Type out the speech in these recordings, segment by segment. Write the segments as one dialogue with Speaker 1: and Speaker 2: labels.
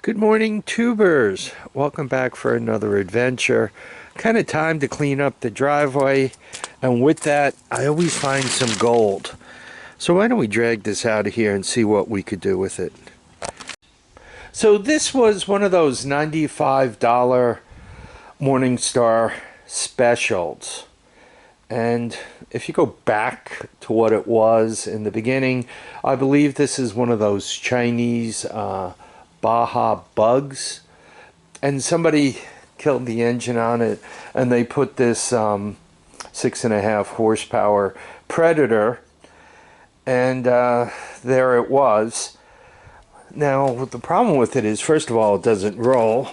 Speaker 1: Good morning, tubers. Welcome back for another adventure. Kind of time to clean up the driveway, and with that, I always find some gold. So why don't we drag this out of here and see what we could do with it. So this was one of those $95 Morningstar specials. And if you go back to what it was in the beginning, I believe this is one of those Chinese Baja Bugs, and somebody killed the engine on it, and they put this 6.5 horsepower Predator, and there it was. Now the problem with it is, first of all, it doesn't roll.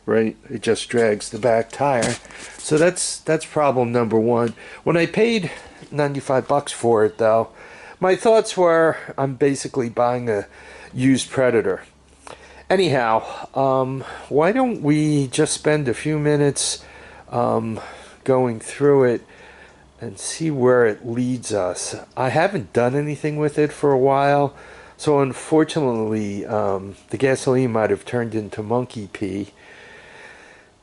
Speaker 1: Right, it just drags the back tire. So that's problem number one. When I paid $95 for it, though, my thoughts were I'm basically buying a used Predator. Anyhow, why don't we just spend a few minutes going through it and see where it leads us. I haven't done anything with it for a while, so unfortunately the gasoline might have turned into monkey pee,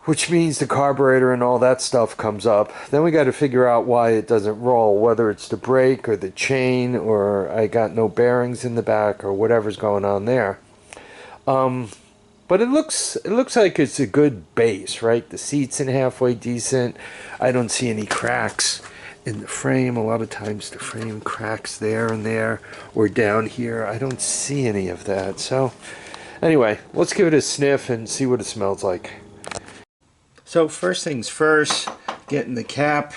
Speaker 1: which means the carburetor and all that stuff comes up. Then we got to figure out why it doesn't roll, whether it's the brake or the chain, or I got no bearings in the back, or whatever's going on there. But it looks like it's a good base, right? The seat's in halfway decent. I don't see any cracks in the frame. A lot of times the frame cracks there and there, or down here. I don't see any of that. So anyway, let's give it a sniff and see what it smells like. So first things first, getting the cap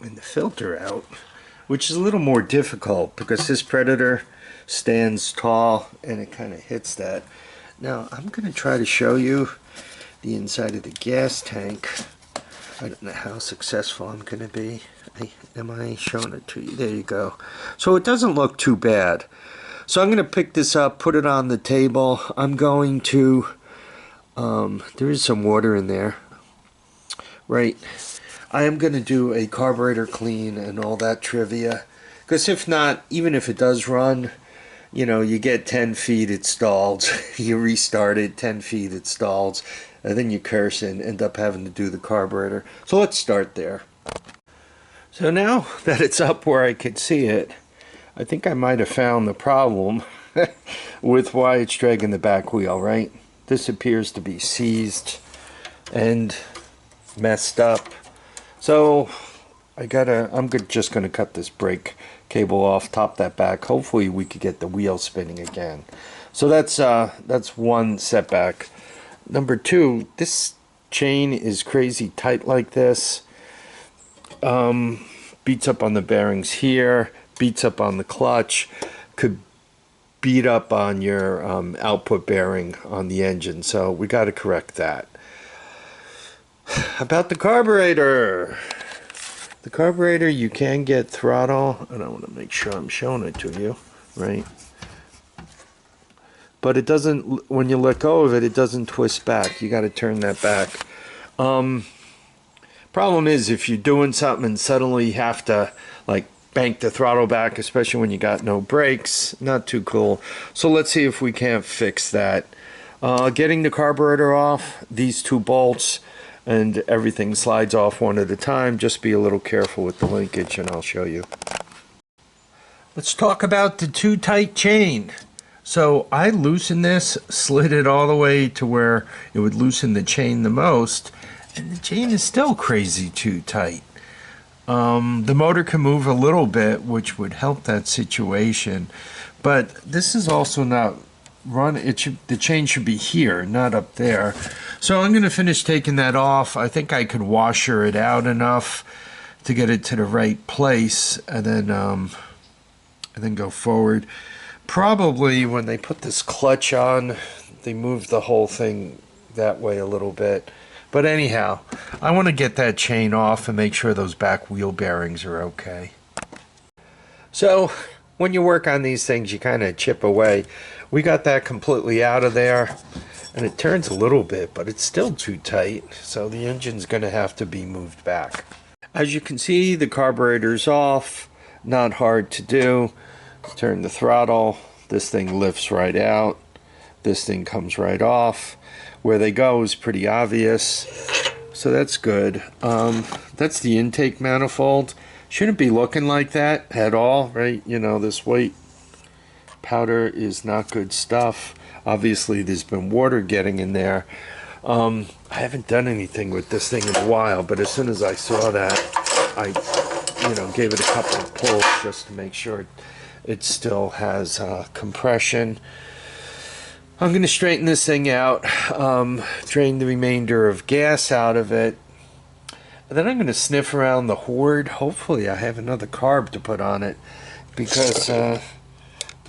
Speaker 1: and the filter out, which is a little more difficult because this Predator stands tall and it kind of hits that. Now I'm going to try to show you the inside of the gas tank. I don't know how successful I'm going to be. Am I showing it to you? There you go. So it doesn't look too bad. So I'm going to pick this up, put it on the table. I'm going to there is some water in there, right? I am going to do a carburetor clean and all that trivia, because if not, even if it does run, you know, you get 10 feet, it stalls. You restart it, 10 feet, it stalls, and then you curse and end up having to do the carburetor. So let's start there. So now that it's up where I could see it, I think I might have found the problem with why it's dragging the back wheel, right? This appears to be seized and messed up. So I'm just going to cut this brake cable off, top that back. Hopefully we could get the wheel spinning again. So that's one setback. Number two, this chain is crazy tight like this. Beats up on the bearings here, beats up on the clutch, could beat up on your output bearing on the engine, so we got to correct that. About the carburetor. The carburetor, you can get throttle, and I want to make sure I'm showing it to you, right? But it doesn't, when you let go of it, it doesn't twist back. You got to turn that back. Problem is, if you're doing something and suddenly you have to like bank the throttle back, especially when you got no brakes, not too cool. So let's see if we can't fix that. Getting the carburetor off, these two bolts, and everything slides off one at a time. Just be a little careful with the linkage and I'll show you. Let's talk about the too tight chain. So I loosened this, slid it all the way to where it would loosen the chain the most, and the chain is still crazy too tight. The motor can move a little bit, which would help that situation, but this is also not run. The chain should be here, not up there. So I'm going to finish taking that off. I think I could washer it out enough to get it to the right place, and then go forward. Probably when they put this clutch on, they moved the whole thing that way a little bit. But anyhow, I want to get that chain off and make sure those back wheel bearings are okay. So when you work on these things, you kind of chip away. We got that completely out of there, and it turns a little bit, but it's still too tight, so the engine's going to have to be moved back. As you can see, the carburetor's off. Not hard to do. Turn the throttle This thing lifts right out. This thing comes right off. Where they go is pretty obvious. So that's good. That's the intake manifold. Shouldn't be looking like that at all, right? You know, this white powder is not good stuff. Obviously, there's been water getting in there. I haven't done anything with this thing in a while, but as soon as I saw that, I, gave it a couple of pulls just to make sure it still has compression. I'm going to straighten this thing out, drain the remainder of gas out of it, and then I'm going to sniff around the hoard. Hopefully I have another carb to put on it, because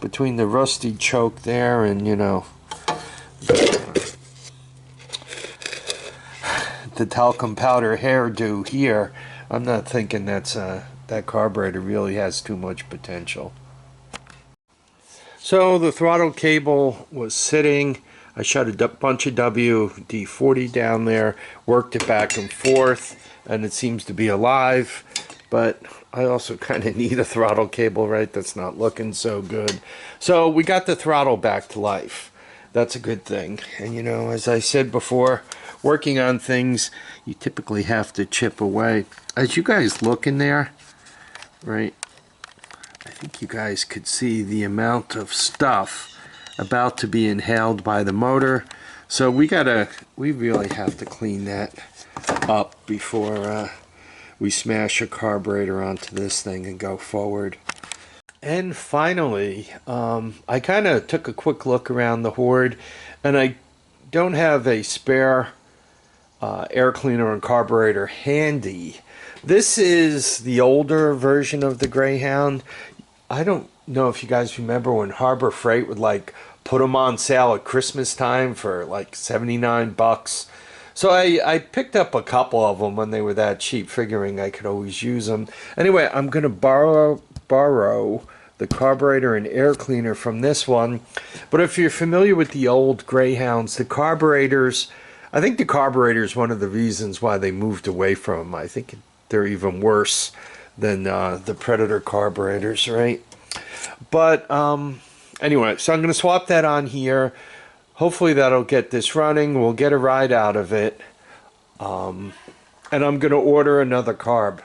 Speaker 1: between the rusty choke there and, the talcum powder hairdo here, I'm not thinking that carburetor really has too much potential. So the throttle cable was sitting. I shot a bunch of WD-40 down there, worked it back and forth, and it seems to be alive. But I also kind of need a throttle cable, right? That's not looking so good. So we got the throttle back to life. That's a good thing. And as I said before, working on things, you typically have to chip away. As you guys look in there, right, I think you guys could see the amount of stuff about to be inhaled by the motor. So we really have to clean that up before we smash a carburetor onto this thing and go forward. And finally, I kind of took a quick look around the hoard, and I don't have a spare air cleaner and carburetor handy. This is the older version of the Greyhound. I don't know if you guys remember when Harbor Freight would put them on sale at Christmas time for $79. So I picked up a couple of them when they were that cheap, figuring I could always use them. Anyway, I'm going to borrow the carburetor and air cleaner from this one. But if you're familiar with the old Greyhounds, the carburetors, I think the carburetor is one of the reasons why they moved away from them. I think they're even worse than the Predator carburetors, right? But anyway, so I'm going to swap that on here. Hopefully that'll get this running. We'll get a ride out of it. And I'm going to order another carb.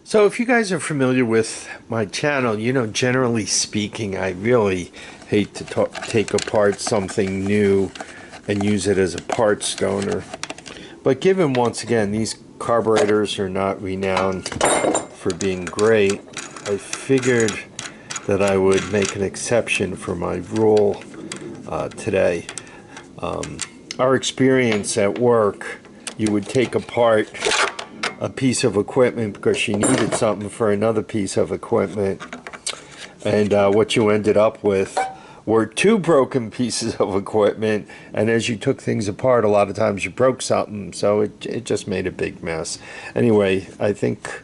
Speaker 1: So if you guys are familiar with my channel, generally speaking, I really hate to take apart something new and use it as a parts donor. But given, once again, these carburetors are not renowned for being great, I figured that I would make an exception for my rule today. Our experience at work, you would take apart a piece of equipment because you needed something for another piece of equipment, and what you ended up with were two broken pieces of equipment, and as you took things apart, a lot of times you broke something, so it just made a big mess. Anyway, I think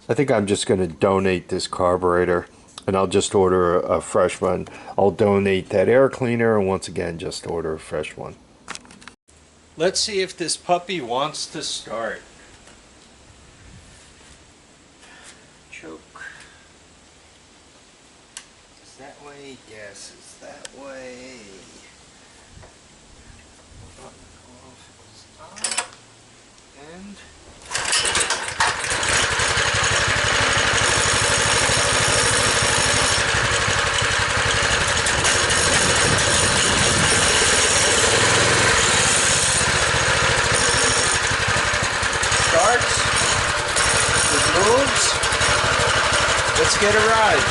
Speaker 1: I'm just going to donate this carburetor, and I'll just order a fresh one. I'll donate that air cleaner, and once again, just order a fresh one. Let's see if this puppy wants to start. Choke. Is that way? Yes, it's that way. And starts. It moves. Let's get a ride.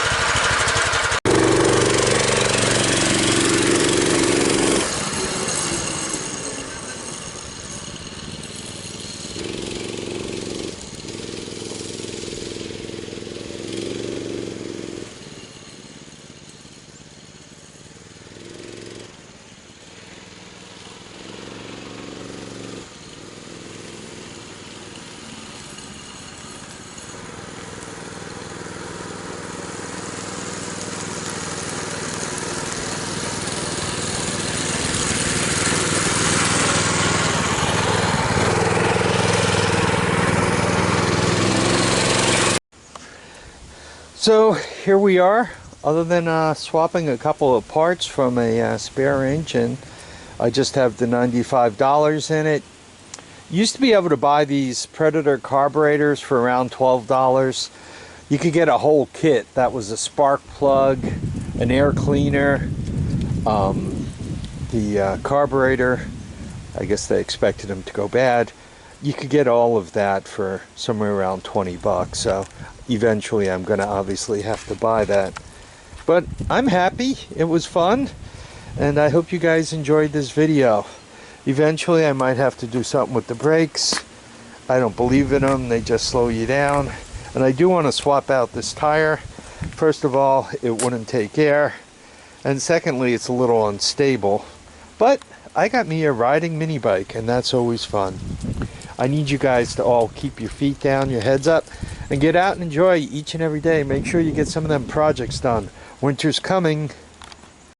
Speaker 1: So here we are. other than swapping a couple of parts from a spare engine. I just have the $95 in it. Used to be able to buy these Predator carburetors for around $12. You could get a whole kit. That was a spark plug, an air cleaner, the carburetor. I guess they expected them to go bad. You could get all of that for somewhere around 20 bucks. So eventually I'm going to obviously have to buy that. But I'm happy. It was fun. And I hope you guys enjoyed this video. Eventually I might have to do something with the brakes. I don't believe in them. They just slow you down. And I do want to swap out this tire. First of all, it wouldn't take air. And secondly, it's a little unstable. But I got me a riding mini bike, and that's always fun. I need you guys to all keep your feet down, your heads up, and get out and enjoy each and every day. Make sure you get some of them projects done. Winter's coming.